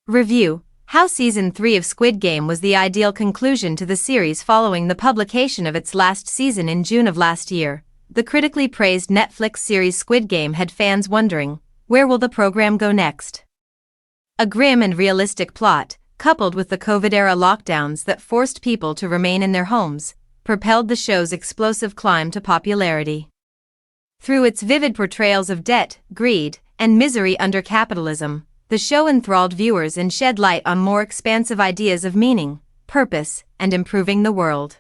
Review: How Season 3 of Squid Game was the ideal conclusion to the series following the publication of its last season in June of last year. The critically praised Netflix series Squid Game had fans wondering, where will the program go next? A grim and realistic plot, coupled with the COVID-era lockdowns that forced people to remain in their homes, propelled the show's explosive climb to popularity. Through its vivid portrayals of debt, greed, and misery under capitalism, the show enthralled viewers and shed light on more expansive ideas of meaning, purpose, and improving the world.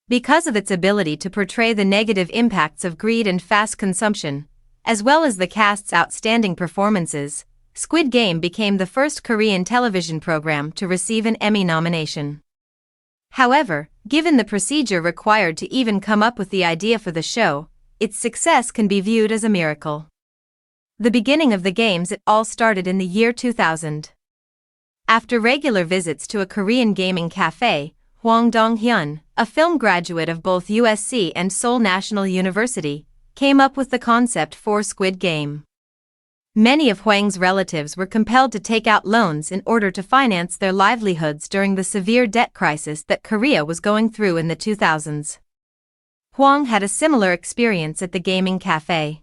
Because of its ability to portray the negative impacts of greed and fast consumption, as well as the cast's outstanding performances, Squid Game became the first Korean television program to receive an Emmy nomination. However, given the procedure required to even come up with the idea for the show, its success can be viewed as a miracle. The beginning of the games, it all started in the year 2000. After regular visits to a Korean gaming cafe, Hwang Dong-hyun, a film graduate of both USC and Seoul National University, came up with the concept for Squid Game. Many of Hwang's relatives were compelled to take out loans in order to finance their livelihoods during the severe debt crisis that Korea was going through in the 2000s. Hwang had a similar experience at the gaming cafe.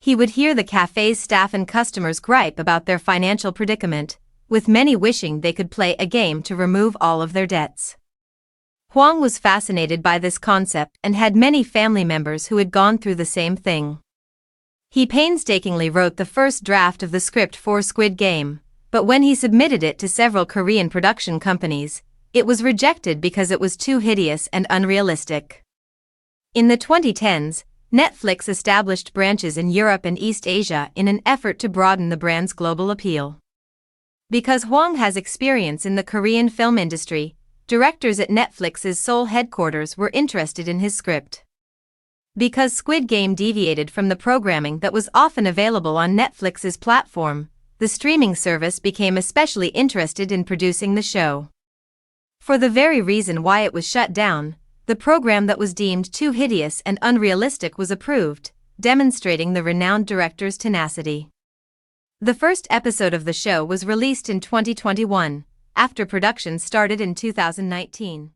He would hear the cafe's staff and customers gripe about their financial predicament, with many wishing they could play a game to remove all of their debts. Hwang was fascinated by this concept and had many family members who had gone through the same thing. He painstakingly wrote the first draft of the script for Squid Game, but when he submitted it to several Korean production companies, it was rejected because it was too hideous and unrealistic. In the 2010s, Netflix established branches in Europe and East Asia in an effort to broaden the brand's global appeal. Because Hwang has experience in the Korean film industry, directors at Netflix's Seoul headquarters were interested in his script. Because Squid Game deviated from the programming that was often available on Netflix's platform, the streaming service became especially interested in producing the show. For the very reason why it was shut down, the program that was deemed too hideous and unrealistic was approved, demonstrating the renowned director's tenacity. The first episode of the show was released in 2021, after production started in 2019.